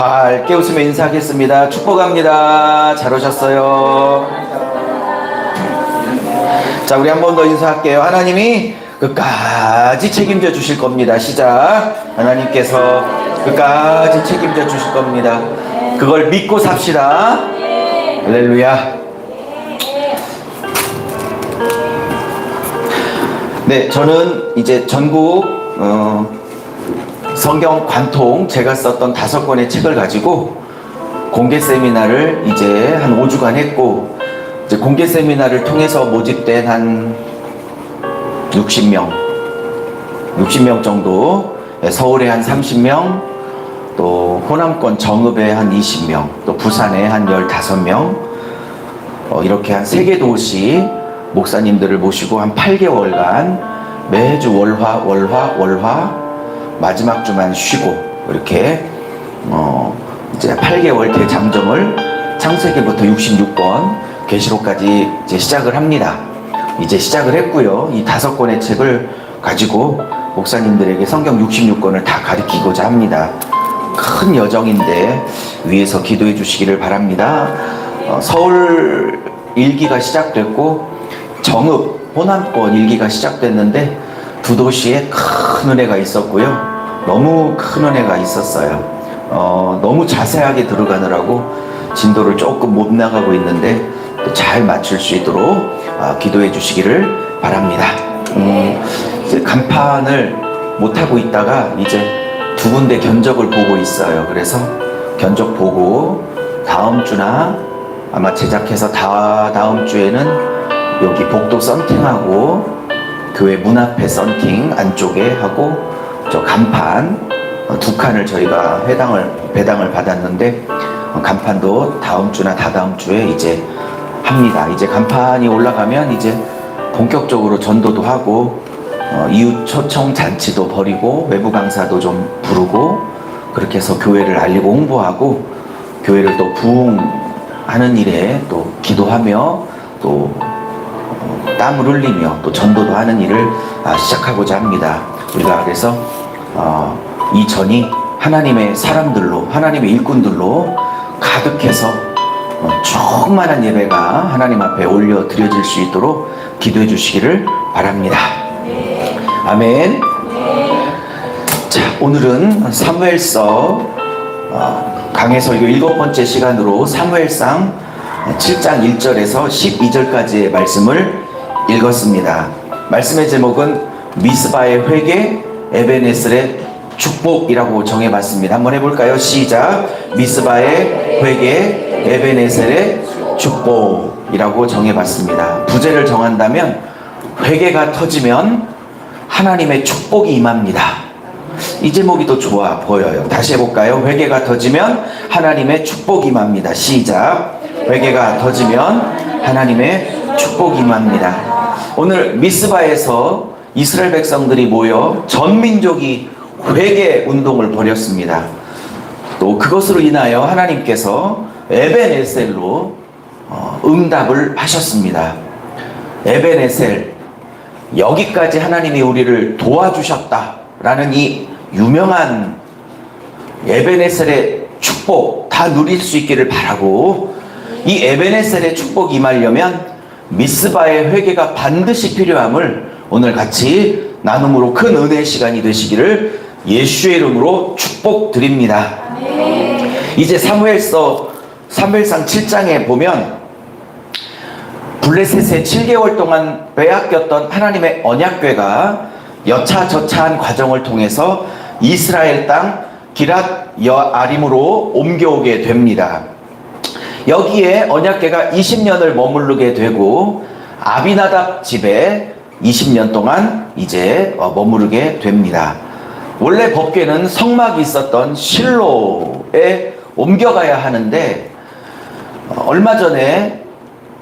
밝게 웃으며 인사하겠습니다. 축복합니다. 잘 오셨어요. 자, 우리 한 번 더 인사할게요. 하나님이 끝까지 책임져 주실 겁니다. 시작. 하나님께서 끝까지 책임져 주실 겁니다. 그걸 믿고 삽시다. 할렐루야. 네, 저는 이제 전국 성경 관통 제가 썼던 5권의 책을 가지고 공개 세미나를 이제 한 5주간 했고, 이제 공개 세미나를 통해서 모집된 한 60명 정도, 서울에 한 30명, 또 호남권 정읍에 한 20명, 또 부산에 한 15명, 이렇게 한 3개 도시 목사님들을 모시고 한 8개월간 매주 월화 마지막 주만 쉬고 이렇게 이제 8개월 대장정을 창세기부터 66권 계시록까지 이제 시작을 합니다. 이제 시작을 했고요. 이 5권의 책을 가지고 목사님들에게 성경 66권을 다 가르치고자 합니다. 큰 여정인데 위에서 기도해 주시기를 바랍니다. 서울 1기가 시작됐고 정읍, 호남권 1기가 시작됐는데 두 도시에 큰 은혜가 있었고요. 너무 큰 은혜가 있었어요. 너무 자세하게 들어가느라고 진도를 조금 못 나가고 있는데 잘 맞출 수 있도록 기도해 주시기를 바랍니다. 이제 간판을 못하고 있다가 이제 2군데 견적을 보고 있어요. 그래서 견적 보고 다음 주나 아마 제작해서 다음 주에는 여기 복도 썬팅하고 교회 문 앞에 썬팅 안쪽에 하고 저 간판 2칸을 저희가 배당을 받았는데 간판도 다음 주나 다다음 주에 이제 합니다. 이제 간판이 올라가면 이제 본격적으로 전도도 하고 이웃 초청 잔치도 벌이고 외부 강사도 좀 부르고 그렇게 해서 교회를 알리고 홍보하고 교회를 또 부흥하는 일에 또 기도하며 또 땀을 흘리며 또 전도도 하는 일을 시작하고자 합니다. 우리가 그래서 이 전이 하나님의 사람들로, 하나님의 일꾼들로 가득해서 충만한 예배가 하나님 앞에 올려 드려질 수 있도록 기도해 주시기를 바랍니다. 아멘. 자, 오늘은 사무엘서 강해설교 7번째 시간으로 사무엘상 7장 1절에서 12절까지의 말씀을 읽었습니다. 말씀의 제목은 미스바의 회개, 에베네셀의 축복이라고 정해봤습니다. 한번 해볼까요? 시작. 미스바의 회개, 에베네셀의 축복이라고 정해봤습니다. 부제를 정한다면 회개가 터지면 하나님의 축복이 임합니다. 이 제목이 더 좋아 보여요. 다시 해볼까요? 회개가 터지면 하나님의 축복이 임합니다. 시작. 회개가 터지면 하나님의 축복이 임합니다. 오늘 미스바에서 이스라엘 백성들이 모여 전 민족이 회개 운동을 벌였습니다. 또 그것으로 인하여 하나님께서 에벤에셀로 응답을 하셨습니다. 에벤에셀, 여기까지 하나님이 우리를 도와주셨다라는 이 유명한 에벤에셀의 축복 다 누릴 수 있기를 바라고, 이 에벤에셀의 축복이 임하려면 미스바의 회개가 반드시 필요함을 오늘 같이 나눔으로 큰 은혜의 시간이 되시기를 예수의 이름으로 축복드립니다. 이제 사무엘상 7장에 보면 블레셋에 7개월 동안 빼앗겼던 하나님의 언약궤가 여차저차한 과정을 통해서 이스라엘 땅 기랏 여아림으로 옮겨오게 됩니다. 여기에 언약궤가 20년을 머무르게 되고 아비나답 집에 20년 동안 이제 머무르게 됩니다. 원래 법궤는 성막이 있었던 실로에 옮겨가야 하는데 얼마 전에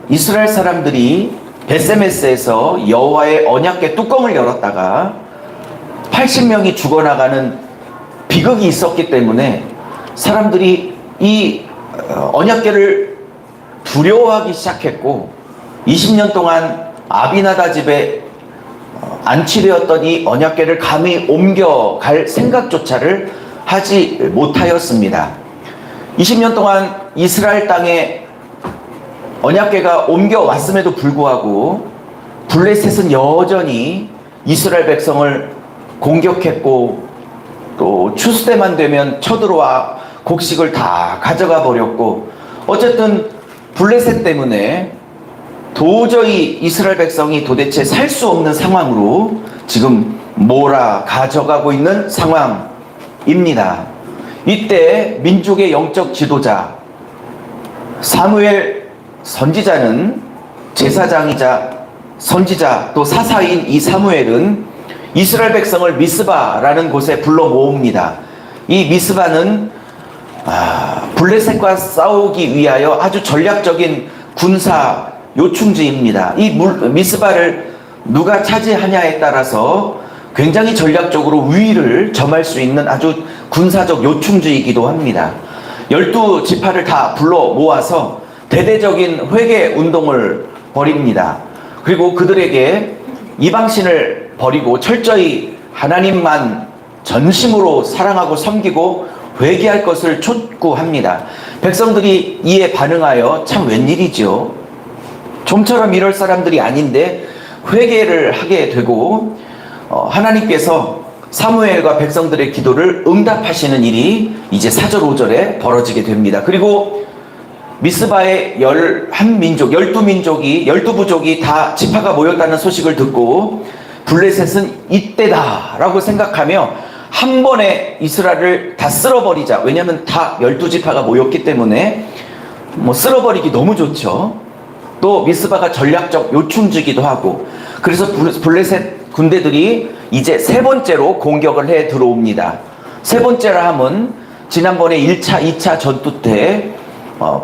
이스라엘 사람들이 베세메스에서 여호와의 언약궤 뚜껑을 열었다가 80명이 죽어나가는 비극이 있었기 때문에 사람들이 이 언약궤를 두려워하기 시작했고 20년 동안 아비나답 집에 안치되었던 이 언약궤를 감히 옮겨갈 생각조차를 하지 못하였습니다. 20년 동안 이스라엘 땅에 언약궤가 옮겨왔음에도 불구하고 블레셋은 여전히 이스라엘 백성을 공격했고, 또 추수 때만 되면 쳐들어와 곡식을 다 가져가 버렸고, 어쨌든 블레셋 때문에 도저히 이스라엘 백성이 도대체 살 수 없는 상황으로 지금 몰아 가져가고 있는 상황입니다. 이때 민족의 영적 지도자 사무엘 선지자는, 제사장이자 선지자 또 사사인 이 사무엘은 이스라엘 백성을 미스바라는 곳에 불러 모읍니다. 이 미스바는 블레셋과 싸우기 위하여 아주 전략적인 군사 요충지입니다. 이 미스바를 누가 차지하냐에 따라서 굉장히 전략적으로 우위를 점할 수 있는 아주 군사적 요충지이기도 합니다. 12지파를 다 불러 모아서 대대적인 회개 운동을 벌입니다. 그리고 그들에게 이방신을 버리고 철저히 하나님만 전심으로 사랑하고 섬기고 회개할 것을 촉구합니다. 백성들이 이에 반응하여 참 웬일이죠. 좀처럼 이럴 사람들이 아닌데 회개를 하게 되고, 하나님께서 사무엘과 백성들의 기도를 응답하시는 일이 이제 4절 5절에 벌어지게 됩니다. 그리고 미스바의 11민족, 12민족이, 12부족이 다 지파가 모였다는 소식을 듣고 블레셋은 이때다라고 생각하며 한 번에 이스라엘을 다 쓸어버리자. 왜냐하면 다 12지파가 모였기 때문에 쓸어버리기 너무 좋죠. 또 미스바가 전략적 요충지기도 하고, 그래서 블레셋 군대들이 이제 세 번째로 공격을 해 들어옵니다. 세 번째라 함은 지난번에 1차, 2차 전투 때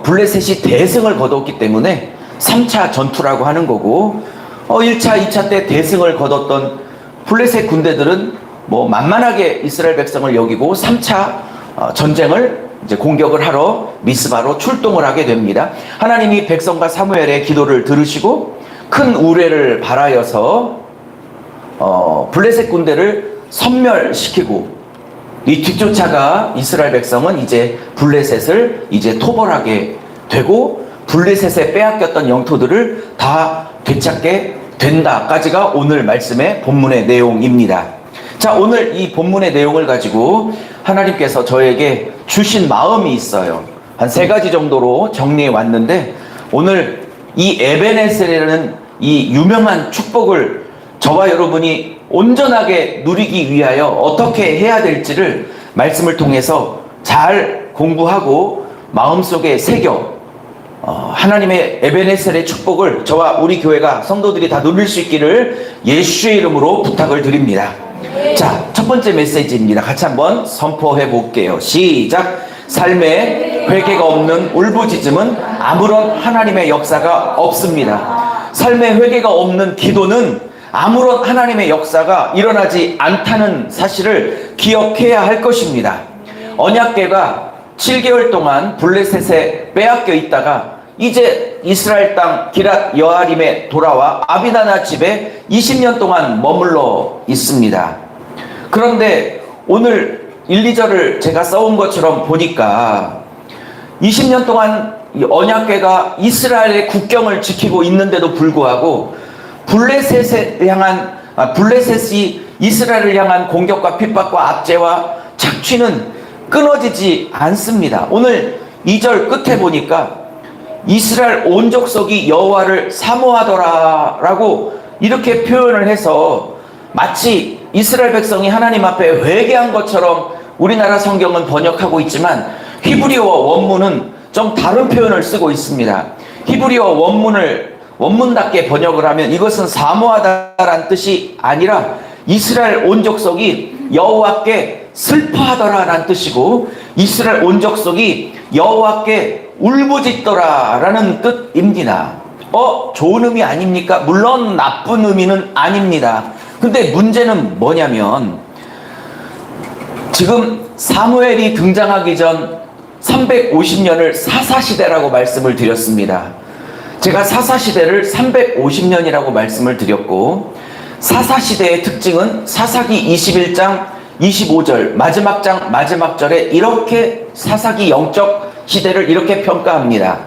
블레셋이 대승을 거뒀기 때문에 3차 전투라고 하는 거고, 1차, 2차 때 대승을 거뒀던 블레셋 군대들은 만만하게 이스라엘 백성을 여기고 3차 전쟁을 이제 공격을 하러 미스바로 출동을 하게 됩니다. 하나님이 백성과 사무엘의 기도를 들으시고 큰 우레를 발하여서 블레셋 군대를 섬멸시키고, 이 뒤쫓아가 이스라엘 백성은 이제 블레셋을 이제 토벌하게 되고 블레셋에 빼앗겼던 영토들을 다 되찾게 된다까지가 오늘 말씀의 본문의 내용입니다. 자, 오늘 이 본문의 내용을 가지고 하나님께서 저에게 주신 마음이 있어요. 한 3가지 정도로 정리해 왔는데, 오늘 이 에베네셀이라는 이 유명한 축복을 저와 여러분이 온전하게 누리기 위하여 어떻게 해야 될지를 말씀을 통해서 잘 공부하고 마음속에 새겨 하나님의 에베네셀의 축복을 저와 우리 교회가 성도들이 다 누릴 수 있기를 예수의 이름으로 부탁을 드립니다. 자, 첫 번째 메시지입니다. 같이 한번 선포해 볼게요. 시작. 삶에 회개가 없는 울부짖음은 아무런 하나님의 역사가 없습니다. 삶에 회개가 없는 기도는 아무런 하나님의 역사가 일어나지 않다는 사실을 기억해야 할 것입니다. 언약궤가 7개월 동안 블레셋에 빼앗겨 있다가 이제 이스라엘 땅 기랏 여아림에 돌아와 아비나나 집에 20년 동안 머물러 있습니다. 그런데 오늘 1, 2절을 제가 써온 것처럼 보니까 20년 동안 언약궤가 이스라엘의 국경을 지키고 있는데도 불구하고 블레셋이 이스라엘을 향한 공격과 핍박과 압제와 착취는 끊어지지 않습니다. 오늘 2절 끝에 보니까 이스라엘 온 족속이 여호와를 사모하더라 라고 이렇게 표현을 해서 마치 이스라엘 백성이 하나님 앞에 회개한 것처럼 우리나라 성경은 번역하고 있지만 히브리어 원문은 좀 다른 표현을 쓰고 있습니다. 히브리어 원문답게 번역을 하면 이것은 사모하다라는 뜻이 아니라 이스라엘 온 족속이 여호와께 슬퍼하더라라는 뜻이고, 이스라엘 온 족속이 여호와께 울부짖더라라는 뜻입니다. 좋은 의미 아닙니까? 물론 나쁜 의미는 아닙니다. 근데 문제는 뭐냐면 지금 사무엘이 등장하기 전 350년을 사사시대라고 말씀을 드렸습니다. 제가 사사시대를 350년이라고 말씀을 드렸고, 사사시대의 특징은 사사기 21장 25절 마지막 장 마지막 절에 이렇게 사사기 영적 시대를 이렇게 평가합니다.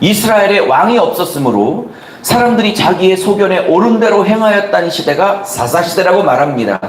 이스라엘에 왕이 없었으므로 사람들이 자기의 소견에 옳은 대로 행하였다는 시대가 사사시대라고 말합니다.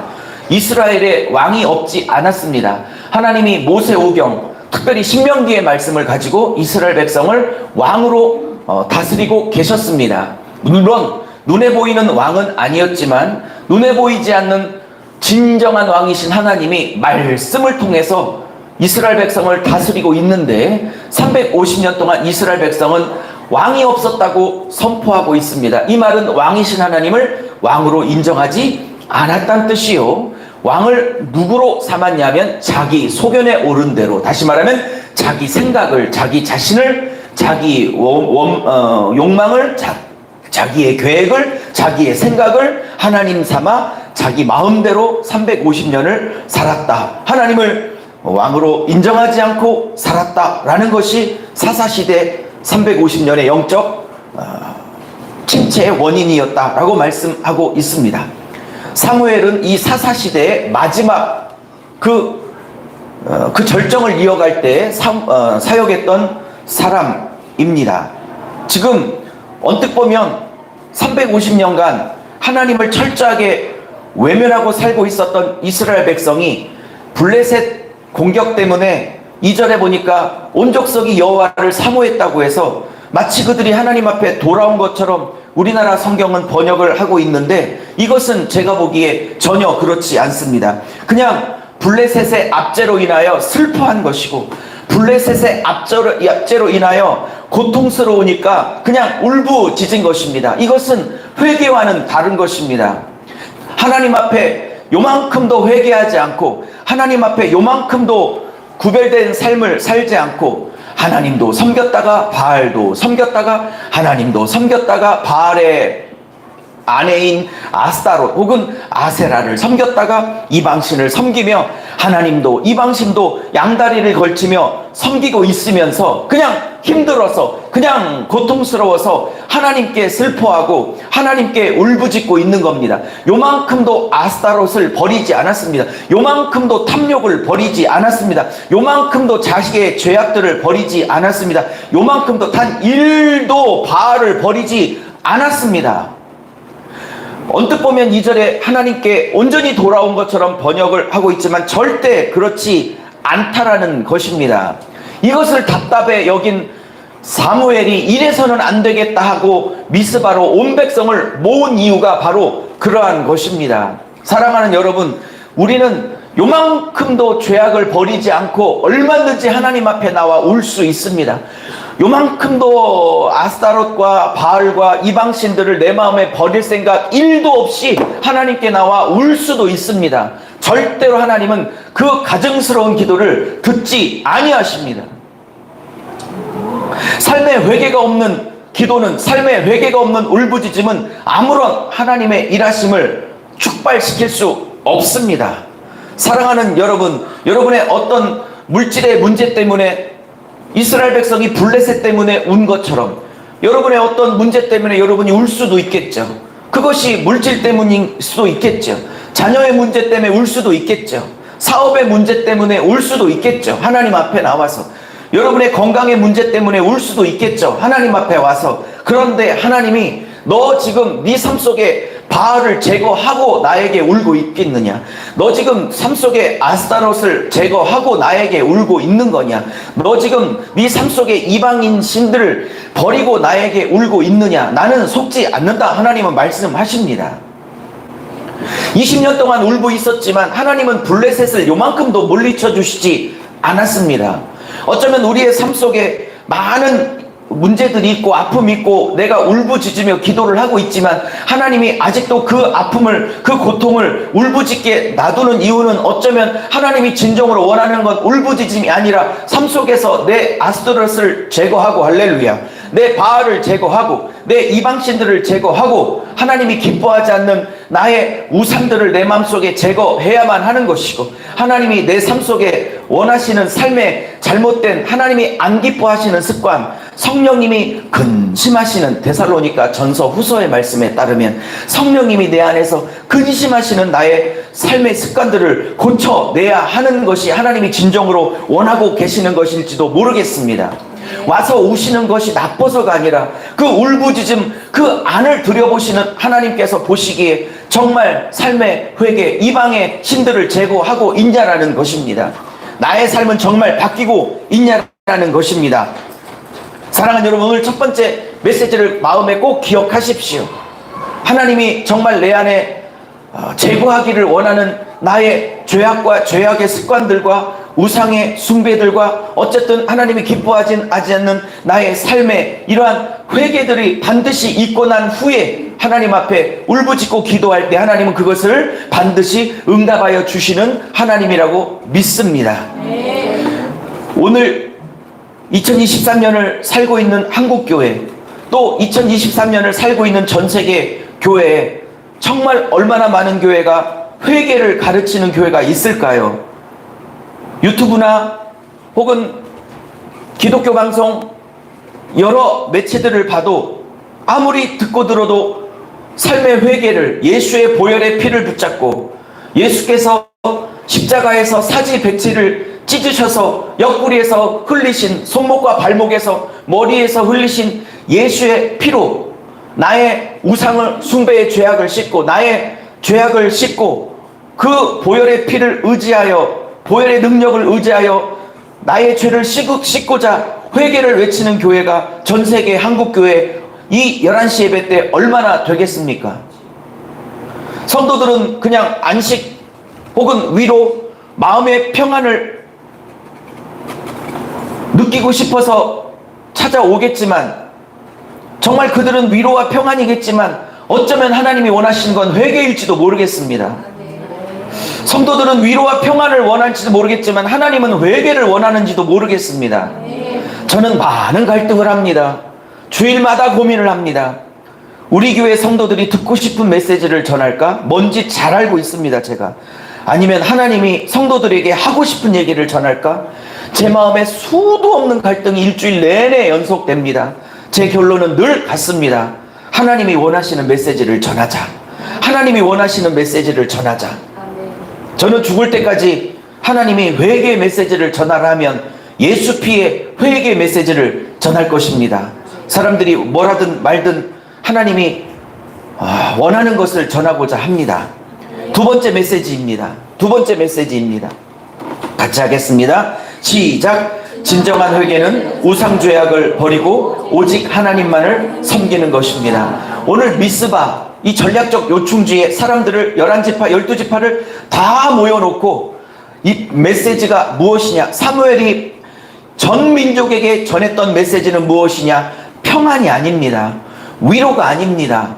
이스라엘에 왕이 없지 않았습니다. 하나님이 모세오경, 특별히 신명기의 말씀을 가지고 이스라엘 백성을 왕으로 다스리고 계셨습니다. 물론 눈에 보이는 왕은 아니었지만 눈에 보이지 않는 진정한 왕이신 하나님이 말씀을 통해서 이스라엘 백성을 다스리고 있는데 350년 동안 이스라엘 백성은 왕이 없었다고 선포하고 있습니다. 이 말은 왕이신 하나님을 왕으로 인정하지 않았다는 뜻이요. 왕을 누구로 삼았냐면 자기 소견에 오른 대로, 다시 말하면 자기 생각을, 자기 자신을, 자기 욕망을, 자기의 계획을, 자기의 생각을 하나님 삼아 자기 마음대로 350년을 살았다. 하나님을 왕으로 인정하지 않고 살았다라는 것이 사사시대 350년의 영적 침체의 원인이었다라고 말씀하고 있습니다. 사무엘은 이 사사시대의 마지막 그 절정을 이어갈 때 사역했던 사람입니다. 지금 언뜻 보면 350년간 하나님을 철저하게 외면하고 살고 있었던 이스라엘 백성이 블레셋 공격 때문에 2절에 보니까 온 족속이 여호와를 사모했다고 해서 마치 그들이 하나님 앞에 돌아온 것처럼 우리나라 성경은 번역을 하고 있는데 이것은 제가 보기에 전혀 그렇지 않습니다. 그냥 블레셋의 압제로 인하여 슬퍼한 것이고 블레셋의 압제로 인하여 고통스러우니까 그냥 울부짖은 것입니다. 이것은 회개와는 다른 것입니다. 하나님 앞에 요만큼도 회개하지 않고 하나님 앞에 요만큼도 구별된 삶을 살지 않고 하나님도 섬겼다가 바알도 섬겼다가 하나님도 섬겼다가 바알의 아내인 아스타롯 혹은 아세라를 섬겼다가 이방신을 섬기며 하나님도 이방신도 양다리를 걸치며 섬기고 있으면서 그냥 힘들어서 그냥 고통스러워서 하나님께 슬퍼하고 하나님께 울부짖고 있는 겁니다. 요만큼도 아스타롯을 버리지 않았습니다. 요만큼도 탐욕을 버리지 않았습니다. 요만큼도 자식의 죄악들을 버리지 않았습니다. 요만큼도 단 1도 바알을 버리지 않았습니다. 언뜻 보면 2절에 하나님께 온전히 돌아온 것처럼 번역을 하고 있지만 절대 그렇지 않다라는 것입니다. 이것을 답답해 여긴 사무엘이 이래서는 안 되겠다 하고 미스바로 온 백성을 모은 이유가 바로 그러한 것입니다. 사랑하는 여러분, 우리는 요만큼도 죄악을 버리지 않고 얼마든지 하나님 앞에 나와 울 수 있습니다. 요만큼도 아스타롯과 바알과 이방신들을 내 마음에 버릴 생각 1도 없이 하나님께 나와 울 수도 있습니다. 절대로 하나님은 그 가증스러운 기도를 듣지 아니하십니다. 삶의 회개가 없는 기도는, 삶의 회개가 없는 울부짖음은 아무런 하나님의 일하심을 축발시킬 수 없습니다. 사랑하는 여러분, 여러분의 어떤 물질의 문제 때문에 이스라엘 백성이 블레셋 때문에 운 것처럼 여러분의 어떤 문제 때문에 여러분이 울 수도 있겠죠. 그것이 물질 때문일 수도 있겠죠. 자녀의 문제 때문에 울 수도 있겠죠. 사업의 문제 때문에 울 수도 있겠죠. 하나님 앞에 나와서. 여러분의 건강의 문제 때문에 울 수도 있겠죠. 하나님 앞에 와서. 그런데 하나님이 너 지금 네 삶 속에 바알을 제거하고 나에게 울고 있겠느냐? 너 지금 삶 속에 아스타롯을 제거하고 나에게 울고 있는 거냐? 너 지금 네 삶 속에 이방인 신들을 버리고 나에게 울고 있느냐? 나는 속지 않는다. 하나님은 말씀하십니다. 20년 동안 울고 있었지만 하나님은 블레셋을 요만큼도 물리쳐 주시지 않았습니다. 어쩌면 우리의 삶 속에 많은 문제들이 있고 아픔이 있고 내가 울부짖으며 기도를 하고 있지만 하나님이 아직도 그 아픔을, 그 고통을 울부짖게 놔두는 이유는 어쩌면 하나님이 진정으로 원하는 건 울부짖음이 아니라 삶 속에서 내 아스토롯을 제거하고, 할렐루야, 내 바알을 제거하고 내 이방신들을 제거하고 하나님이 기뻐하지 않는 나의 우상들을 내 마음속에 제거해야만 하는 것이고 하나님이 내 삶 속에 원하시는 삶의 잘못된 하나님이 안 기뻐하시는 습관, 성령님이 근심하시는 데살로니가 전서 후서의 말씀에 따르면 성령님이 내 안에서 근심하시는 나의 삶의 습관들을 고쳐내야 하는 것이 하나님이 진정으로 원하고 계시는 것일지도 모르겠습니다. 와서 우시는 것이 나빠서가 아니라 그 울부짖음 그 안을 들여보시는 하나님께서 보시기에 정말 삶의 회개, 이방의 신들을 제거하고 있냐라는 것입니다. 나의 삶은 정말 바뀌고 있냐라는 것입니다. 사랑하는 여러분, 오늘 첫 번째 메시지를 마음에 꼭 기억하십시오. 하나님이 정말 내 안에 제거하기를 원하는 나의 죄악과 죄악의 습관들과 우상의 숭배들과 어쨌든 하나님이 기뻐하지 않는 나의 삶에 이러한 회개들이 반드시 있고 난 후에 하나님 앞에 울부짖고 기도할 때 하나님은 그것을 반드시 응답하여 주시는 하나님이라고 믿습니다. 오늘 2023년을 살고 있는 한국교회, 또 2023년을 살고 있는 전세계 교회에 정말 얼마나 많은 교회가 회개를 가르치는 교회가 있을까요? 유튜브나 혹은 기독교 방송 여러 매체들을 봐도 아무리 듣고 들어도 삶의 회개를, 예수의 보혈의 피를 붙잡고 예수께서 십자가에서 사지백지를 찢으셔서 옆구리에서 흘리신, 손목과 발목에서 머리에서 흘리신 예수의 피로 나의 우상을 숭배의 죄악을 씻고 나의 죄악을 씻고 그 보혈의 피를 의지하여, 보혈의 능력을 의지하여 나의 죄를 씻고자 회개를 외치는 교회가 전세계 한국교회 이 11시 예배 때 얼마나 되겠습니까? 성도들은 그냥 안식 혹은 위로, 마음의 평안을 느끼고 싶어서 찾아오겠지만 정말 그들은 위로와 평안이겠지만 어쩌면 하나님이 원하시는 건 회개일지도 모르겠습니다. 성도들은 위로와 평안을 원할지도 모르겠지만 하나님은 회개를 원하는지도 모르겠습니다. 저는 많은 갈등을 합니다. 주일마다 고민을 합니다. 우리 교회 성도들이 듣고 싶은 메시지를 전할까? 뭔지 잘 알고 있습니다, 제가. 아니면 하나님이 성도들에게 하고 싶은 얘기를 전할까? 제 마음에 수도 없는 갈등이 일주일 내내 연속됩니다. 제 결론은 늘 같습니다. 하나님이 원하시는 메시지를 전하자. 하나님이 원하시는 메시지를 전하자. 저는 죽을 때까지 하나님이 회개 메시지를 전하라면 예수 피의 회개 메시지를 전할 것입니다. 사람들이 뭐라든 말든 하나님이 원하는 것을 전하고자 합니다. 두 번째 메시지입니다. 같이 하겠습니다. 시작. 진정한 회개는 우상죄악을 버리고 오직 하나님만을 섬기는 것입니다. 오늘 미스바, 이 전략적 요충지에 사람들을 11지파, 12지파를 다 모여놓고 이 메시지가 무엇이냐? 사무엘이 전 민족에게 전했던 메시지는 무엇이냐? 평안이 아닙니다. 위로가 아닙니다.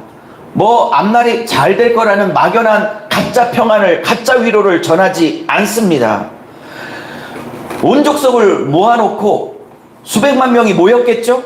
뭐 앞날이 잘 될 거라는 막연한 가짜 평안을, 가짜 위로를 전하지 않습니다. 온 족속을 모아놓고 수백만 명이 모였겠죠?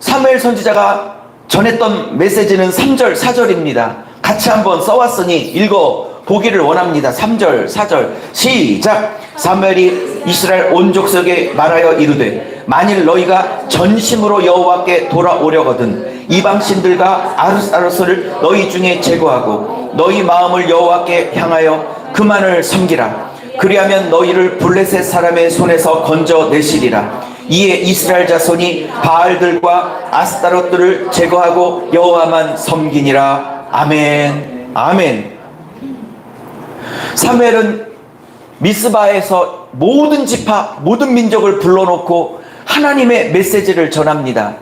사무엘 선지자가 전했던 메시지는 3절, 4절입니다. 같이 한번 써왔으니 읽어보기를 원합니다. 3절, 4절 시작. 사무엘이 이스라엘 온 족속에 말하여 이르되 만일 너희가 전심으로 여호와께 돌아오려거든 이방신들과 아르사로스를 너희 중에 제거하고 너희 마음을 여호와께 향하여 그만을 섬기라. 그리하면 너희를 블레셋 사람의 손에서 건져내시리라. 이에 이스라엘 자손이 바알들과 아스타롯들을 제거하고 여호와만 섬기니라. 아멘. 아멘. 사무엘은 미스바에서 모든 지파, 모든 민족을 불러놓고 하나님의 메시지를 전합니다.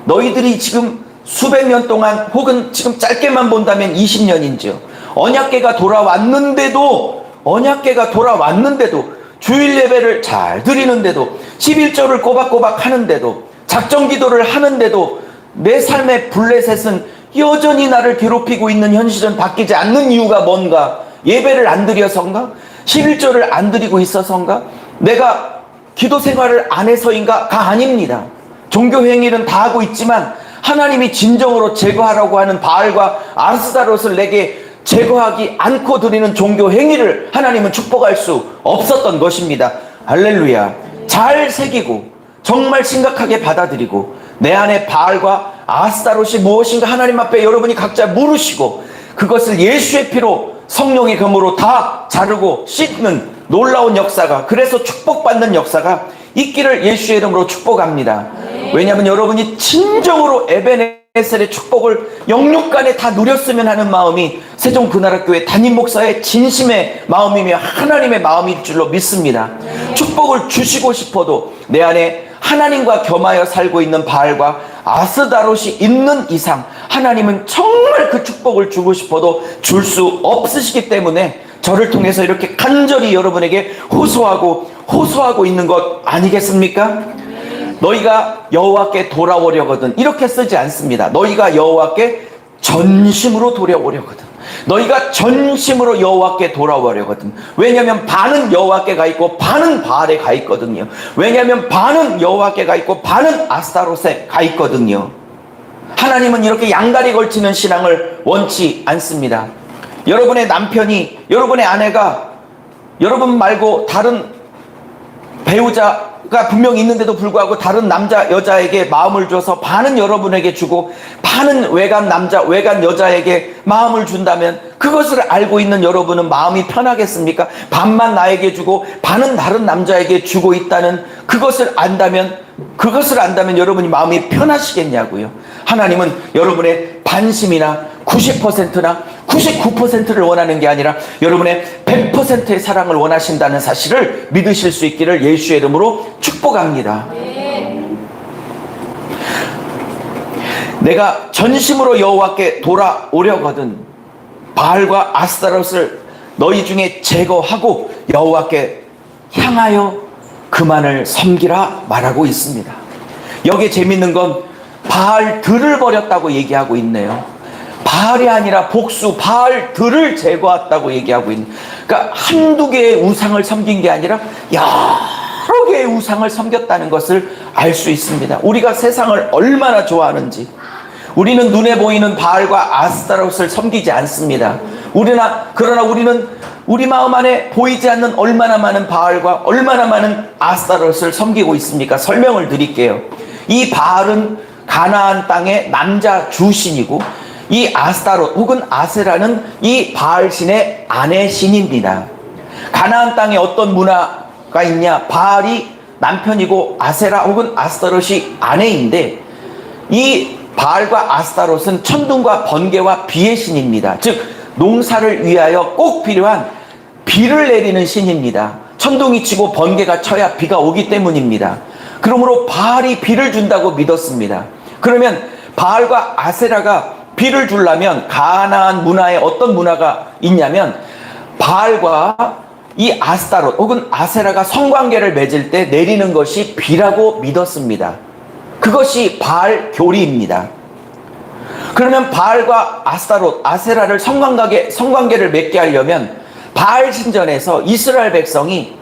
너희들이 지금 수백 년 동안 혹은 지금 짧게만 본다면 20년인지요. 언약궤가 돌아왔는데도 주일 예배를 잘 드리는데도 11조를 꼬박꼬박 하는데도 작정 기도를 하는데도 내 삶의 블레셋은 여전히 나를 괴롭히고 있는 현실은 바뀌지 않는 이유가 뭔가? 예배를 안 드려서인가? 11조를 안 드리고 있어서인가? 내가 기도 생활을 안 해서인가?가 아닙니다. 종교 행위는 다 하고 있지만 하나님이 진정으로 제거하라고 하는 바알과 아스타롯을 내게 제거하지 않고 드리는 종교 행위를 하나님은 축복할 수 없었던 것입니다. 할렐루야. 잘 새기고 정말 심각하게 받아들이고 내 안에 바알과 아스타롯이 무엇인가 하나님 앞에 여러분이 각자 물으시고 그것을 예수의 피로 성령의 검으로 다 자르고 씻는 놀라운 역사가, 그래서 축복받는 역사가 있기를 예수의 이름으로 축복합니다. 왜냐하면 여러분이 진정으로 에베네셀의 축복을 영육간에 다 누렸으면 하는 마음이 세종그나라교회 담임 목사의 진심의 마음이며 하나님의 마음일 줄로 믿습니다. 축복을 주시고 싶어도 내 안에 하나님과 겸하여 살고 있는 바알과 아스다롯이 있는 이상 하나님은 정말 그 축복을 주고 싶어도 줄 수 없으시기 때문에 저를 통해서 이렇게 간절히 여러분에게 호소하고 있는 것 아니겠습니까? 너희가 여호와께 돌아오려거든 이렇게 쓰지 않습니다. 너희가 여호와께 전심으로 돌아오려거든. 너희가 전심으로 여호와께 돌아오려거든. 왜냐하면 반은 여호와께 가 있고 반은 바알에 가 있거든요. 왜냐하면 반은 여호와께 가 있고 반은 아스타롯에 가 있거든요. 하나님은 이렇게 양다리 걸치는 신앙을 원치 않습니다. 여러분의 남편이, 여러분의 아내가 여러분 말고 다른 배우자가 분명히 있는데도 불구하고 다른 남자 여자에게 마음을 줘서 반은 여러분에게 주고 반은 외간 남자 외간 여자에게 마음을 준다면 그것을 알고 있는 여러분은 마음이 편하겠습니까? 반만 나에게 주고 반은 다른 남자에게 주고 있다는 그것을 안다면 여러분이 마음이 편하시겠냐고요. 하나님은 여러분의 반심이나 90%나 99%를 원하는 게 아니라 여러분의 100%의 사랑을 원하신다는 사실을 믿으실 수 있기를 예수의 이름으로 축복합니다. 내가 전심으로 여호와께 돌아오려거든 바알과 아스타롯을 너희 중에 제거하고 여호와께 향하여 그만을 섬기라 말하고 있습니다. 여기에 재밌는 건 바알들을 버렸다고 얘기하고 있네요. 바알이 아니라 복수 바알들을 제거했다고 얘기하고 있는, 그러니까 한두 개의 우상을 섬긴 게 아니라 여러 개의 우상을 섬겼다는 것을 알 수 있습니다. 우리가 세상을 얼마나 좋아하는지. 우리는 눈에 보이는 바알과 아스타롯을 섬기지 않습니다. 그러나 우리는 우리 마음 안에 보이지 않는 얼마나 많은 바알과 얼마나 많은 아스타롯을 섬기고 있습니까? 설명을 드릴게요. 이 바알은 가나안 땅의 남자 주신이고 이 아스타롯 혹은 아세라는 이 바알 신의 아내 신입니다. 가나안 땅에 어떤 문화가 있냐? 바알이 남편이고 아세라 혹은 아스타롯이 아내인데 이 바알과 아스타롯은 천둥과 번개와 비의 신입니다. 즉 농사를 위하여 꼭 필요한 비를 내리는 신입니다. 천둥이 치고 번개가 쳐야 비가 오기 때문입니다. 그러므로 바알이 비를 준다고 믿었습니다. 그러면 바알과 아세라가 비를 주려면 가나안 문화에 어떤 문화가 있냐면 바알과 이 아스타롯 혹은 아세라가 성관계를 맺을 때 내리는 것이 비라고 믿었습니다. 그것이 바알 교리입니다. 그러면 바알과 아스타롯, 아세라를 성관계를 맺게 하려면 바알 신전에서 이스라엘 백성이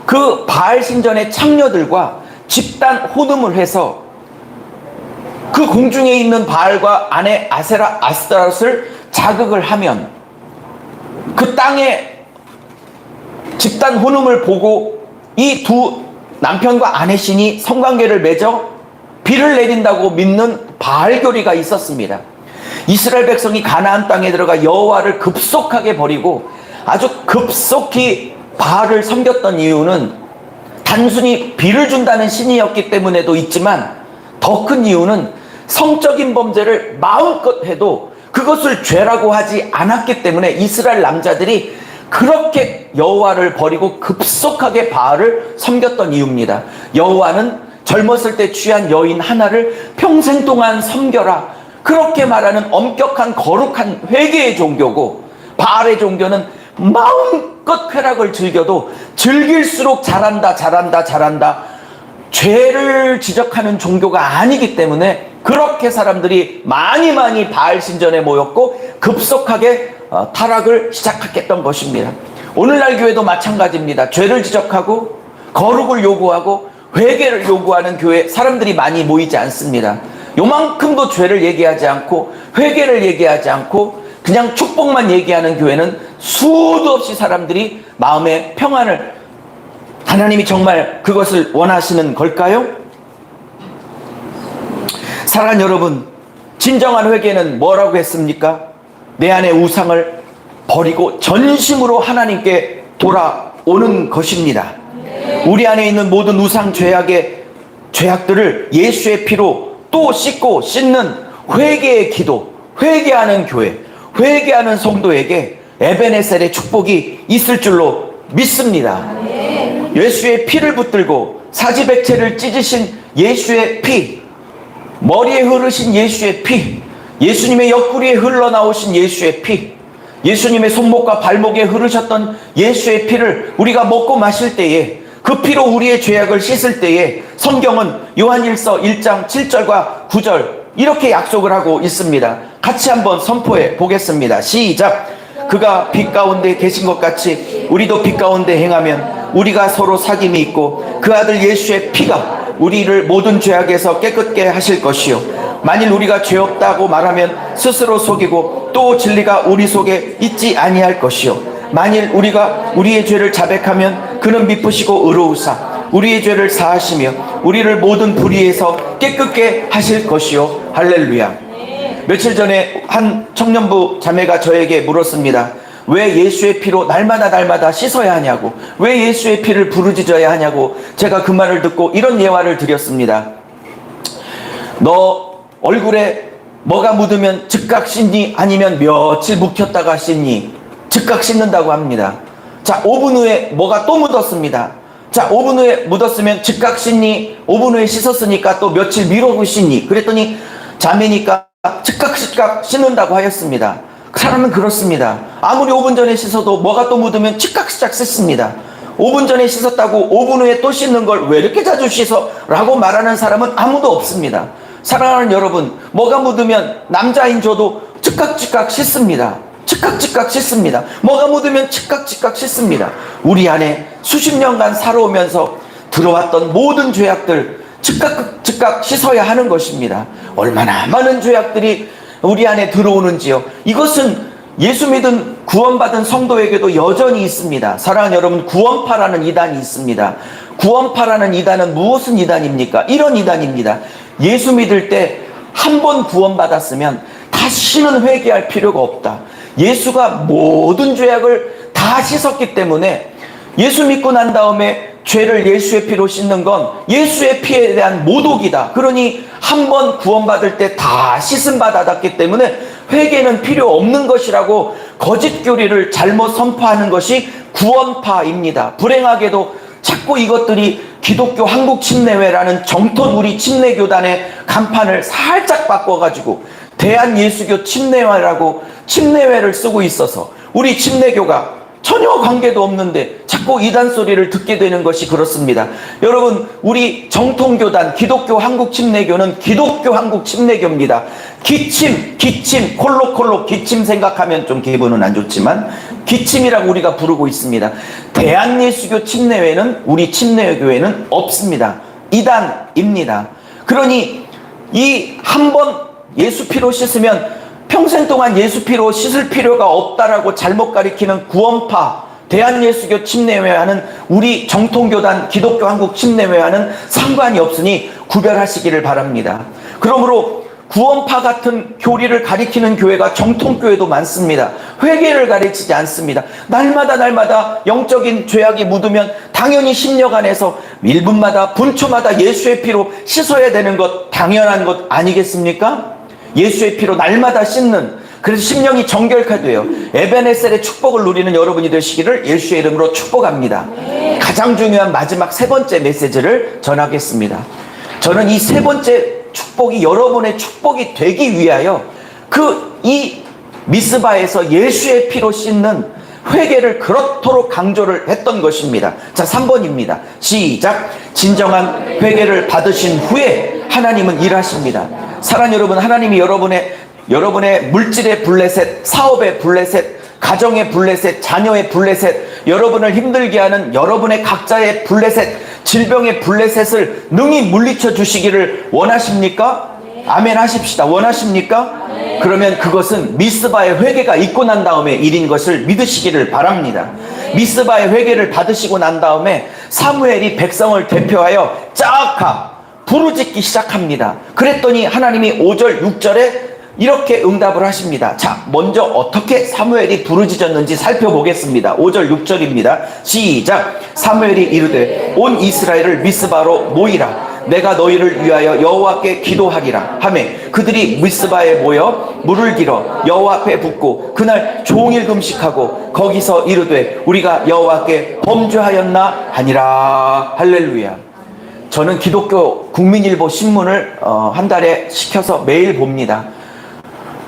그 바알 신전의 창녀들과 집단 혼음을 해서 그 공중에 있는 바알과 아내 아세라, 아스타롯을 자극을 하면 그 땅에 집단 혼음을 보고 이 두 남편과 아내 신이 성관계를 맺어 비를 내린다고 믿는 바알 교리가 있었습니다. 이스라엘 백성이 가나안 땅에 들어가 여호와를 급속하게 버리고 아주 급속히 바알을 섬겼던 이유는 단순히 비를 준다는 신이었기 때문에도 있지만 더 큰 이유는 성적인 범죄를 마음껏 해도 그것을 죄라고 하지 않았기 때문에 이스라엘 남자들이 그렇게 여호와를 버리고 급속하게 바알을 섬겼던 이유입니다. 여호와는 젊었을 때 취한 여인 하나를 평생 동안 섬겨라, 그렇게 말하는 엄격한 거룩한 회개의 종교고, 바알의 종교는 마음껏 쾌락을 즐겨도 즐길수록 잘한다 죄를 지적하는 종교가 아니기 때문에 그렇게 사람들이 많이 바알 신전에 모였고 급속하게 타락을 시작했던 것입니다. 오늘날 교회도 마찬가지입니다. 죄를 지적하고 거룩을 요구하고 회개를 요구하는 교회 사람들이 많이 모이지 않습니다. 요만큼도 죄를 얘기하지 않고 회개를 얘기하지 않고 그냥 축복만 얘기하는 교회는 수도 없이 사람들이 마음의 평안을 하나님이 정말 그것을 원하시는 걸까요? 사랑하는 여러분, 진정한 회개는 뭐라고 했습니까? 내 안의 우상을 버리고 전심으로 하나님께 돌아오는 것입니다. 우리 안에 있는 모든 우상 죄악들을 예수의 피로 또 씻고 씻는 회개의 기도, 회개하는 교회, 회개하는 성도에게 에베네셀의 축복이 있을 줄로 믿습니다. 예수의 피를 붙들고 사지백체를 찢으신 예수의 피, 머리에 흐르신 예수의 피, 예수님의 옆구리에 흘러나오신 예수의 피, 예수님의 손목과 발목에 흐르셨던 예수의 피를 우리가 먹고 마실 때에, 그 피로 우리의 죄악을 씻을 때에 성경은 요한일서 1장 7절과 9절 이렇게 약속을 하고 있습니다. 같이 한번 선포해 보겠습니다. 시작. 그가 빛 가운데 계신 것 같이 우리도 빛 가운데 행하면 우리가 서로 사귐이 있고 그 아들 예수의 피가 우리를 모든 죄악에서 깨끗게 하실 것이요, 만일 우리가 죄 없다고 말하면 스스로 속이고 또 진리가 우리 속에 있지 아니할 것이요, 만일 우리가 우리의 죄를 자백하면 그는 미쁘시고 의로우사 우리의 죄를 사하시며 우리를 모든 불의에서 깨끗게 하실 것이요. 할렐루야. 며칠 전에 한 청년부 자매가 저에게 물었습니다. 왜 예수의 피로 날마다 씻어야 하냐고, 왜 예수의 피를 부르짖어야 하냐고. 제가 그 말을 듣고 이런 예화를 드렸습니다. 너 얼굴에 뭐가 묻으면 즉각 씻니? 아니면 며칠 묵혔다가 씻니? 즉각 씻는다고 합니다. 자, 5분 후에 뭐가 또 묻었습니다. 자, 5분 후에 묻었으면 즉각 씻니? 5분 후에 씻었으니까 또 며칠 미루고 씻니? 그랬더니 자매니까 즉각 씻는다고 하였습니다. 사람은 그렇습니다. 아무리 5분 전에 씻어도 뭐가 또 묻으면 즉각 씻습니다. 5분 전에 씻었다고 5분 후에 또 씻는 걸 왜 이렇게 자주 씻어? 라고 말하는 사람은 아무도 없습니다. 사랑하는 여러분, 뭐가 묻으면 남자인 저도 즉각 씻습니다. 즉각 씻습니다. 뭐가 묻으면 즉각 씻습니다. 우리 안에 수십 년간 살아오면서 들어왔던 모든 죄악들 즉각 씻어야 하는 것입니다. 얼마나 많은 죄악들이 우리 안에 들어오는지요. 이것은 예수 믿은 구원받은 성도에게도 여전히 있습니다. 사랑하는 여러분, 구원파라는 이단이 있습니다. 구원파라는 이단은 무엇은 이단입니까? 이런 이단입니다. 예수 믿을 때 한 번 구원받았으면 다시는 회개할 필요가 없다. 예수가 모든 죄악을 다 씻었기 때문에 예수 믿고 난 다음에 죄를 예수의 피로 씻는 건 예수의 피에 대한 모독이다. 그러니 한 번 구원받을 때 다 씻음 받았기 때문에 회개는 필요 없는 것이라고 거짓 교리를 잘못 선포하는 것이 구원파입니다. 불행하게도 자꾸 이것들이 기독교 한국침례회라는 정통 우리 침례교단의 간판을 살짝 바꿔가지고 대한예수교 침례회라고 침례회를 쓰고 있어서 우리 침례교가 전혀 관계도 없는데 자꾸 이단 소리를 듣게 되는 것이 그렇습니다. 여러분, 우리 정통교단 기독교 한국침례교는 기독교 한국침례교입니다. 기침 콜록 기침 생각하면 좀 기분은 안 좋지만 기침이라고 우리가 부르고 있습니다. 대한예수교 침례회는 우리 침례교회는 없습니다. 이단입니다. 그러니 이 한 번 예수 피로 씻으면 평생 동안 예수 피로 씻을 필요가 없다라고 잘못 가리키는 구원파 대한예수교 침례회와는 우리 정통교단 기독교 한국 침례회와는 상관이 없으니 구별하시기를 바랍니다. 그러므로 구원파 같은 교리를 가리키는 교회가 정통교회도 많습니다. 회개를 가르치지 않습니다. 날마다 영적인 죄악이 묻으면 당연히 심려간에서 1분마다 분초마다 예수의 피로 씻어야 되는 것 당연한 것 아니겠습니까? 예수의 피로 날마다 씻는, 그래서 심령이 정결케 돼요. 에베네셀의 축복을 누리는 여러분이 되시기를 예수의 이름으로 축복합니다. 가장 중요한 마지막 세 번째 메시지를 전하겠습니다. 저는 이 세 번째 축복이 여러분의 축복이 되기 위하여 이 미스바에서 예수의 피로 씻는 회개를 그렇도록 강조를 했던 것입니다. 자, 3번입니다. 시작. 진정한 회개를 받으신 후에 하나님은 일하십니다. 사랑하는 여러분, 하나님이 여러분의 물질의 블레셋, 사업의 블레셋, 가정의 블레셋, 자녀의 블레셋, 여러분을 힘들게 하는 여러분의 각자의 블레셋, 질병의 블레셋을 능히 물리쳐 주시기를 원하십니까? 아멘 하십시다. 원하십니까? 그러면 그것은 미스바의 회개가 있고 난 다음에 일인 것을 믿으시기를 바랍니다. 미스바의 회개를 받으시고 난 다음에 사무엘이 백성을 대표하여 쫙 부르짖기 시작합니다. 그랬더니 하나님이 5절 6절에 이렇게 응답을 하십니다. 자, 먼저 어떻게 사무엘이 부르짖었는지 살펴보겠습니다. 5절 6절입니다. 시작. 사무엘이 이르되 온 이스라엘을 미스바로 모이라. 내가 너희를 위하여 여호와께 기도하리라 하매 그들이 미스바에 모여 물을 길어 여호와 앞에 붓고 그날 종일 금식하고 거기서 이르되 우리가 여호와께 범죄하였나 하니라. 할렐루야. 저는 기독교 국민일보 신문을 한 달에 시켜서 매일 봅니다.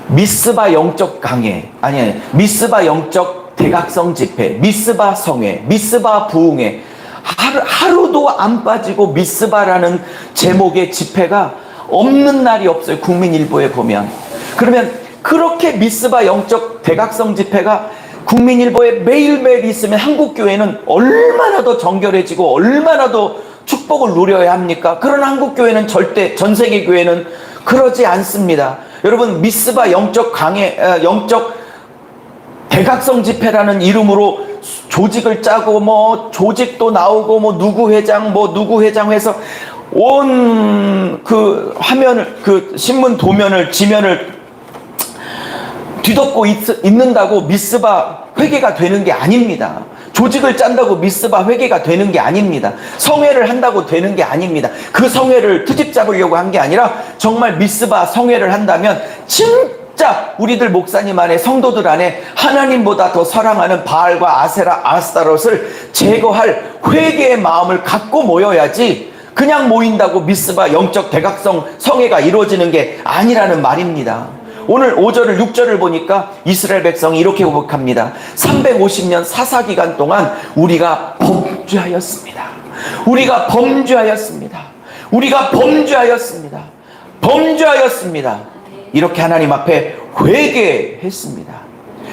미스바 영적 강해, 미스바 영적 대각성 집회, 미스바 성회, 미스바 부흥회, 하루도 안 빠지고 미스바라는 제목의 집회가 없는 날이 없어요. 국민일보에 보면. 그러면 그렇게 미스바 영적 대각성 집회가 국민일보에 매일매일 있으면 한국교회는 얼마나 더 정결해지고 얼마나 더 축복을 누려야 합니까? 그러나 한국교회는 절대, 전세계 교회는 그러지 않습니다. 여러분, 미스바 영적 대각성 집회라는 이름으로 조직을 짜고 뭐 조직도 나오고 뭐 누구 회장 해서 온 그 화면을, 그 신문 도면을, 지면을 뒤덮고 있는다고 미스바 회개가 되는 게 아닙니다. 조직을 짠다고 미스바 회개가 되는 게 아닙니다. 성회를 한다고 되는 게 아닙니다. 그 성회를 트집 잡으려고 한 게 아니라 정말 미스바 성회를 한다면 진짜 우리들 목사님 안에, 성도들 안에 하나님보다 더 사랑하는 바알과 아세라, 아스타롯을 제거할 회개의 마음을 갖고 모여야지 그냥 모인다고 미스바 영적 대각성 성회가 이루어지는 게 아니라는 말입니다. 오늘 5절을 6절을 보니까 이스라엘 백성이 이렇게 고백합니다. 350년 사사기간 동안 우리가 범죄하였습니다. 우리가 범죄하였습니다. 우리가 범죄하였습니다. 범죄하였습니다. 이렇게 하나님 앞에 회개했습니다.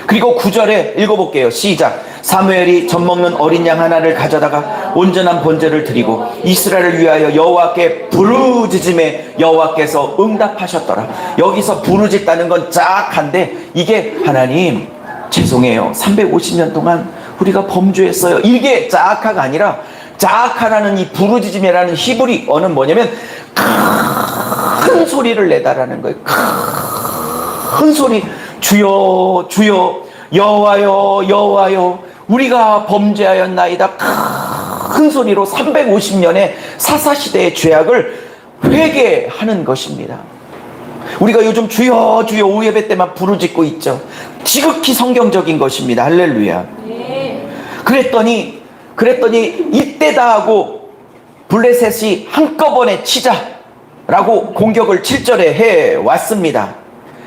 그리고 9절에 읽어볼게요. 시작. 사무엘이 젖먹는 어린 양 하나를 가져다가 온전한 번제를 드리고 이스라엘을 위하여 여호와께 부르짖음에 여호와께서 응답하셨더라. 여기서 부르짖다는 건 짝한데 이게 하나님 죄송해요. 350년 동안 우리가 범죄했어요. 이게 짝하가 아니라 짝하라는 이 부르짖음이라는 히브리어는 뭐냐면 큰 소리를 내다라는 거예요. 큰 소리. 주여 주여 여호와여 여호와여 우리가 범죄하였나이다. 큰 소리로 350년의 사사시대의 죄악을 회개하는 것입니다. 우리가 요즘 주여 주여 오예배 때만 부르짖고 있죠. 지극히 성경적인 것입니다. 할렐루야. 그랬더니 이때다 하고 블레셋이 한꺼번에 치자라고 공격을 7절에 해왔습니다.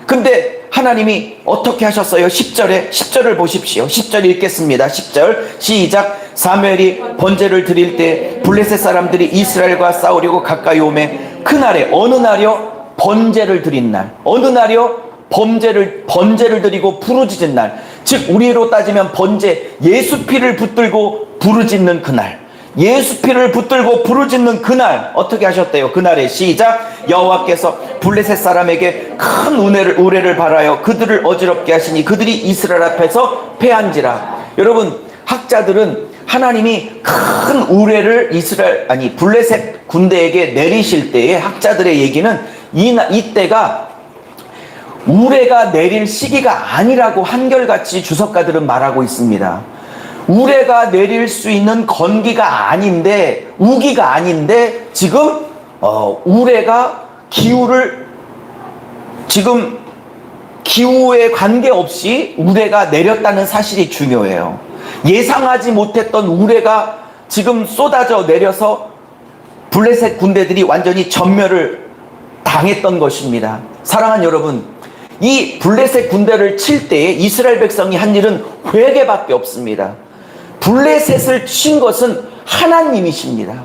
근데 하나님이 어떻게 하셨어요? 10절을 보십시오. 10절 읽겠습니다. 10절 시작. 사무엘이 번제를 드릴 때 블레셋 사람들이 이스라엘과 싸우려고 가까이 오매 그날에 어느 날이요? 번제를 드린 날. 어느 날이요? 번제를 드리고 부르짖은 날. 즉 우리로 따지면 번제, 예수 피를 붙들고 부르짖는 그날. 예수 피를 붙들고 부르짖는 그날 어떻게 하셨대요? 그날에 시작. 여호와께서 블레셋 사람에게 큰 우레를 발하여 그들을 어지럽게 하시니 그들이 이스라엘 앞에서 패한지라. 여러분, 학자들은 하나님이 큰 우레를 블레셋 군대에게 내리실 때의 학자들의 얘기는 이때가 우레가 내릴 시기가 아니라고 한결같이 주석가들은 말하고 있습니다. 우레가 내릴 수 있는 건기가 아닌데, 우기가 아닌데 지금 우레가 기후에 관계없이 우레가 내렸다는 사실이 중요해요. 예상하지 못했던 우레가 지금 쏟아져 내려서 블레셋 군대들이 완전히 전멸을 당했던 것입니다. 사랑하는 여러분, 이 블레셋 군대를 칠 때에 이스라엘 백성이 한 일은 회개밖에 없습니다. 블레셋을 친 것은 하나님이십니다.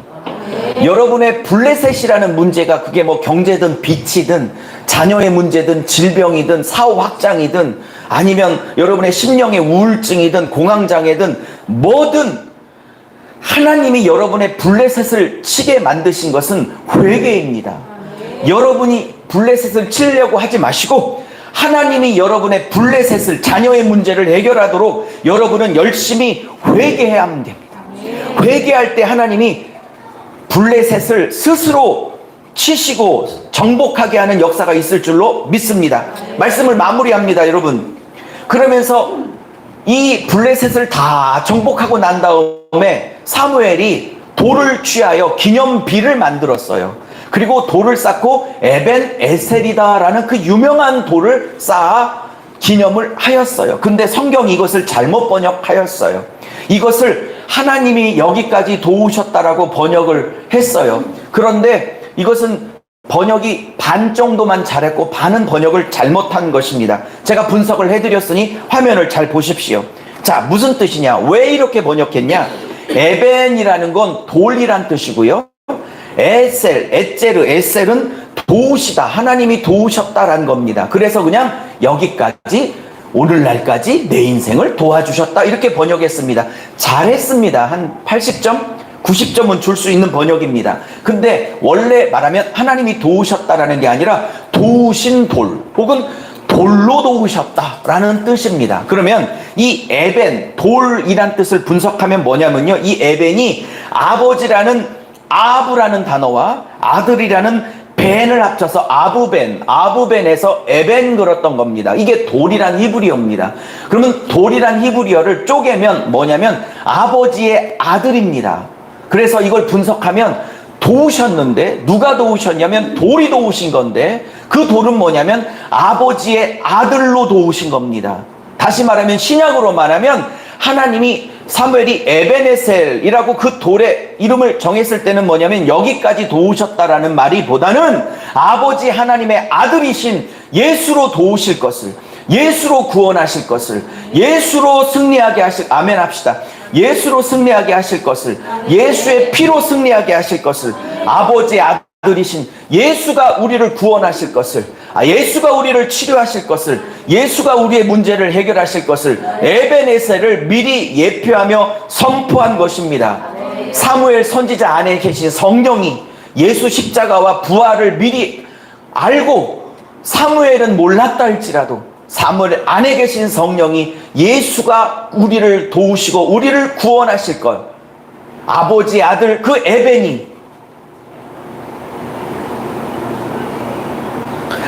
여러분의 블레셋이라는 문제가 그게 뭐 경제든 빚이든 자녀의 문제든 질병이든 사업 확장이든 아니면 여러분의 심령의 우울증이든 공황장애든 뭐든 하나님이 여러분의 블레셋을 치게 만드신 것은 회개입니다. 여러분이 블레셋을 치려고 하지 마시고 하나님이 여러분의 블레셋을, 자녀의 문제를 해결하도록 여러분은 열심히 회개해야 합니다. 회개할 때 하나님이 블레셋을 스스로 치시고 정복하게 하는 역사가 있을 줄로 믿습니다. 말씀을 마무리합니다, 여러분. 그러면서 이 블레셋을 다 정복하고 난 다음에 사무엘이 돌을 취하여 기념비를 만들었어요. 그리고 돌을 쌓고 에벤 에셀이다라는 그 유명한 돌을 쌓아 기념을 하였어요. 근데 성경이 이것을 잘못 번역하였어요. 이것을 하나님이 여기까지 도우셨다라고 번역을 했어요. 그런데 이것은 번역이 반 정도만 잘했고 반은 번역을 잘못한 것입니다. 제가 분석을 해드렸으니 화면을 잘 보십시오. 자, 무슨 뜻이냐? 왜 이렇게 번역했냐? 에벤이라는 건 돌이란 뜻이고요. 에셀은 도우시다. 하나님이 도우셨다라는 겁니다. 그래서 그냥 여기까지, 오늘날까지 내 인생을 도와주셨다. 이렇게 번역했습니다. 잘했습니다. 한 80점? 90점은 줄 수 있는 번역입니다. 근데 원래 말하면 하나님이 도우셨다라는 게 아니라 도우신 돌 혹은 돌로 도우셨다라는 뜻입니다. 그러면 이 에벤, 돌이란 뜻을 분석하면 뭐냐면요. 이 에벤이 아버지라는 아부라는 단어와 아들이라는 벤을 합쳐서 아부벤에서 에벤 그렸던 겁니다. 이게 돌이란 히브리어입니다. 그러면 돌이란 히브리어를 쪼개면 뭐냐면 아버지의 아들입니다. 그래서 이걸 분석하면 도우셨는데 누가 도우셨냐면 돌이 도우신 건데 그 돌은 뭐냐면 아버지의 아들로 도우신 겁니다. 다시 말하면 신약으로 말하면 하나님이 사무엘이 에벤에셀이라고 그 돌의 이름을 정했을 때는 뭐냐면 여기까지 도우셨다라는 말이보다는 아버지 하나님의 아들이신 예수로 도우실 것을, 예수로 구원하실 것을, 예수로 승리하게 하실, 아멘 합시다. 예수로 승리하게 하실 것을, 예수의 피로 승리하게 하실 것을, 아버지의 아들이신 예수가 우리를 구원하실 것을, 예수가 우리를 치료하실 것을, 예수가 우리의 문제를 해결하실 것을 에벤에셀을 미리 예표하며 선포한 것입니다. 사무엘 선지자 안에 계신 성령이 예수 십자가와 부활을 미리 알고 사무엘은 몰랐다 할지라도 사무엘 안에 계신 성령이 예수가 우리를 도우시고 우리를 구원하실 것, 아버지 아들 그 에벤이,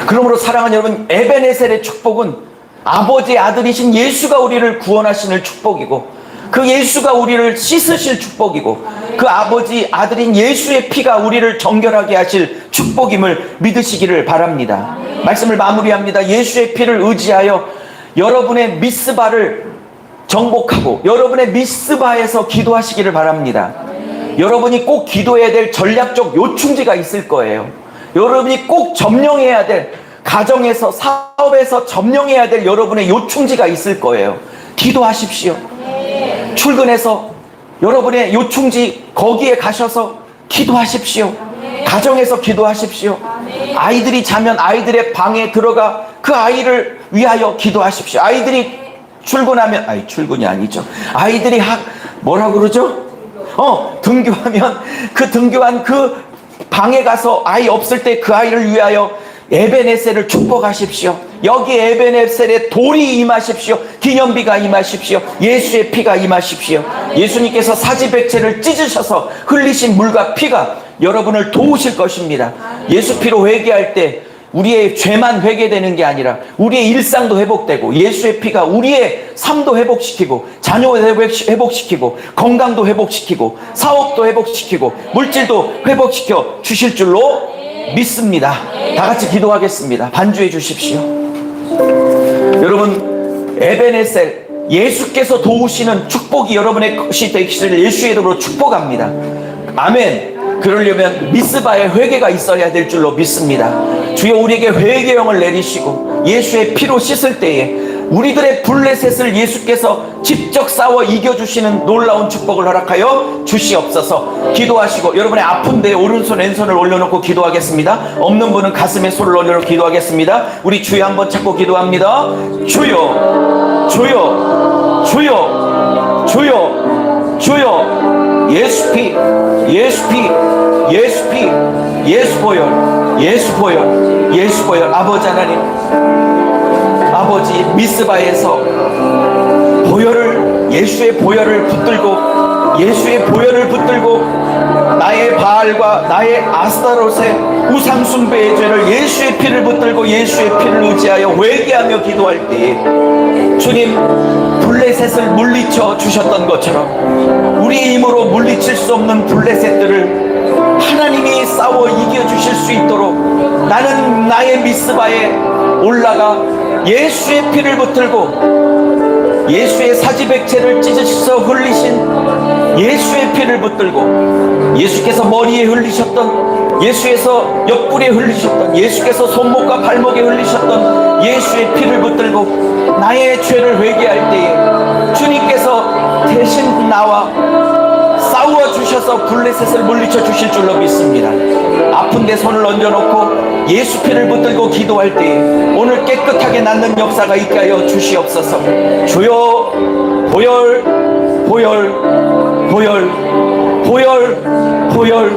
그러므로 사랑하는 여러분, 에벤에셀의 축복은 아버지의 아들이신 예수가 우리를 구원하시는 축복이고 그 예수가 우리를 씻으실 축복이고 그 아버지 아들인 예수의 피가 우리를 정결하게 하실 축복임을 믿으시기를 바랍니다. 말씀을 마무리합니다. 예수의 피를 의지하여 여러분의 미스바를 정복하고 여러분의 미스바에서 기도하시기를 바랍니다. 여러분이 꼭 기도해야 될 전략적 요충지가 있을 거예요. 여러분이 꼭 점령해야 될, 가정에서 사업에서 점령해야 될 여러분의 요충지가 있을 거예요. 기도하십시오. 출근해서 여러분의 요충지 거기에 가셔서 기도하십시오. 가정에서 기도하십시오. 아이들이 자면 아이들의 방에 들어가 그 아이를 위하여 기도하십시오. 아이들이 출근하면, 출근이 아니죠. 아이들이 뭐라고 그러죠? 등교하면 그 등교한 그 방에 가서 아이 없을 때 그 아이를 위하여 에벤에셀을 축복하십시오. 여기 에벤에셀에 돌이 임하십시오. 기념비가 임하십시오. 예수의 피가 임하십시오. 예수님께서 사지백체를 찢으셔서 흘리신 물과 피가 여러분을 도우실 것입니다. 예수 피로 회개할 때 우리의 죄만 회개되는 게 아니라 우리의 일상도 회복되고 예수의 피가 우리의 삶도 회복시키고 자녀도 회복시키고 건강도 회복시키고 사업도 회복시키고 물질도 회복시켜 주실 줄로 믿습니다. 다 같이 기도하겠습니다. 반주해 주십시오. 여러분, 에벤에셀, 예수께서 도우시는 축복이 여러분의 것이 되시기를 예수의 이름으로 축복합니다. 아멘. 그러려면 미스바의 회개가 있어야 될 줄로 믿습니다. 주여 우리에게 회개령을 내리시고 예수의 피로 씻을 때에 우리들의 블레셋을 예수께서 직접 싸워 이겨주시는 놀라운 축복을 허락하여 주시옵소서. 기도하시고 여러분의 아픈 데에 오른손 왼손을 올려놓고 기도하겠습니다. 없는 분은 가슴에 손을 올려놓고 기도하겠습니다. 우리 주여 한번 찾고 기도합니다. 주여, 주여, 주여, 주여, 주여. 예수 피, 예수 피, 예수 피, 예수 보혈, 예수 보혈, 예수 보혈. 아버지 하나님, 아버지 미스바에서 보혈을, 예수의 보혈을 붙들고 예수의 보혈을 붙들고 나의 바알과 나의 아스타롯의 우상 숭배의 죄를 예수의 피를 붙들고 예수의 피를 의지하여 회개하며 기도할 때에 주님, 블레셋을 물리쳐 주셨던 것처럼 우리 힘으로 물리칠 수 없는 블레셋들을 하나님이 싸워 이겨주실 수 있도록 나는 나의 미스바에 올라가 예수의 피를 붙들고 예수의 사지백체를 찢으셔서 흘리신 예수의 피를 붙들고 예수께서 머리에 흘리셨던, 예수께서 옆구리에 흘리셨던, 예수께서 손목과 발목에 흘리셨던 예수의 피를 붙들고 나의 죄를 회개할 때에 주님께서 대신 나와 싸워 주셔서 블레셋을 물리쳐 주실 줄로 믿습니다. 아픈 데 손을 얹어놓고 예수 피를 붙들고 기도할 때에 오늘 깨끗하게 낫는 역사가 있게 하여 주시옵소서. 주여, 보혈, 보혈, 보혈, 보혈, 보혈,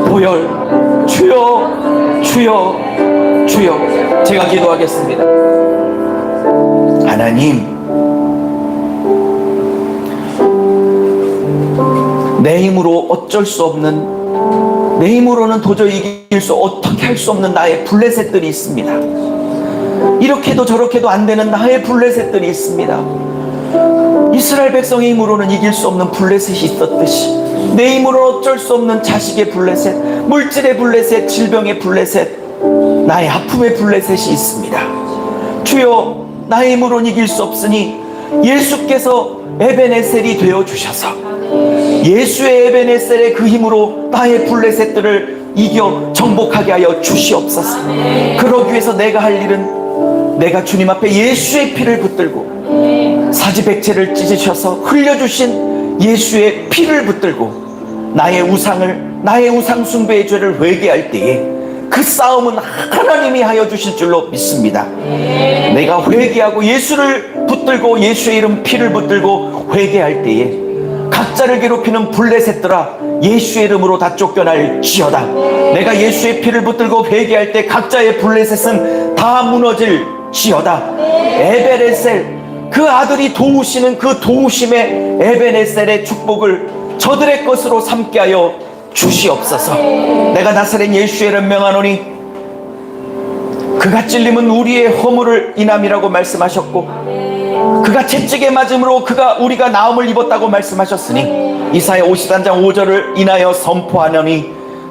보혈. 주여, 주여, 주여. 제가 기도하겠습니다. 하나님, 내 힘으로 어쩔 수 없는, 내 힘으로는 도저히 이길 수, 어떻게 할 수 없는 나의 블레셋들이 있습니다. 이렇게도 저렇게도 안 되는 나의 블레셋들이 있습니다. 이스라엘 백성의 힘으로는 이길 수 없는 블레셋이 있었듯이 내 힘으로 어쩔 수 없는 자식의 블레셋, 물질의 블레셋, 질병의 블레셋, 나의 아픔의 블레셋이 있습니다. 주여, 나의 힘으로는 이길 수 없으니 예수께서 에베네셀이 되어주셔서 예수의 에베네셀의 그 힘으로 나의 블레셋들을 이겨 정복하게 하여 주시옵소서. 그러기 위해서 내가 할 일은 내가 주님 앞에 예수의 피를 붙들고 사지백체를 찢으셔서 흘려주신 예수의 피를 붙들고 나의 우상을, 나의 우상 숭배의 죄를 회개할 때에 그 싸움은 하나님이 하여 주실 줄로 믿습니다. 내가 회개하고 예수를 붙들고 예수의 이름 피를 붙들고 회개할 때에 각자를 괴롭히는 블레셋들아, 예수의 이름으로 다 쫓겨날지어다. 내가 예수의 피를 붙들고 회개할 때 각자의 블레셋은 다 무너질지어다. 에베네셀, 그 아들이 도우시는 그 도우심의 에베네셀의 축복을 저들의 것으로 삼게 하여 주시옵소서. 내가 나사렛 예수의 이름 명하노니 그가 찔림은 우리의 허물을 인함이라고 말씀하셨고 그가 채찍에 맞음으로 우리가 나음을 입었다고 말씀하셨으니 이사야 53장 5절을 인하여 선포하노니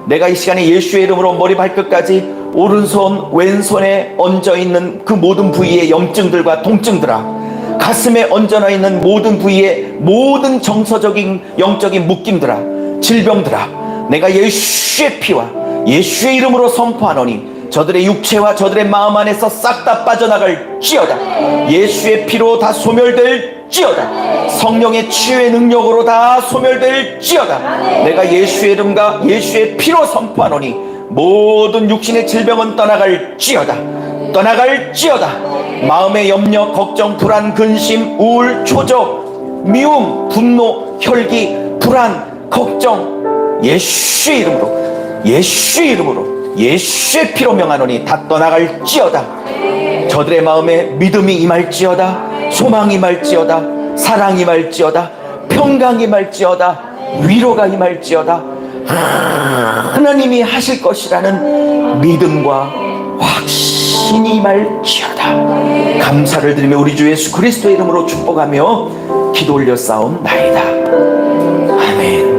내가 이 시간에 예수의 이름으로 머리 발끝까지 오른손 왼손에 얹어있는 그 모든 부위의 염증들과 통증들아, 가슴에 얹어져 있는 모든 부위의 모든 정서적인 영적인 묶임들아, 질병들아, 내가 예수의 피와 예수의 이름으로 선포하노니 저들의 육체와 저들의 마음 안에서 싹 다 빠져나갈지어다. 예수의 피로 다 소멸될지어다. 성령의 치유의 능력으로 다 소멸될지어다. 내가 예수의 이름과 예수의 피로 선포하노니 모든 육신의 질병은 떠나갈지어다. 떠나갈지어다. 마음의 염려, 걱정, 불안, 근심, 우울, 초조, 미움, 분노, 혈기, 불안, 걱정, 예수의 이름으로, 예수의 이름으로, 예수의 피로 명하노니 다 떠나갈지어다. 저들의 마음에 믿음이 임할지어다. 소망이 임할지어다. 사랑이 임할지어다. 평강이 임할지어다. 위로가 임할지어다. 하나님이 하실 것이라는 믿음과 확신이 임할지어다. 감사를 드리며 우리 주 예수 그리스도의 이름으로 축복하며 기도 올려 싸움나이다. 아멘.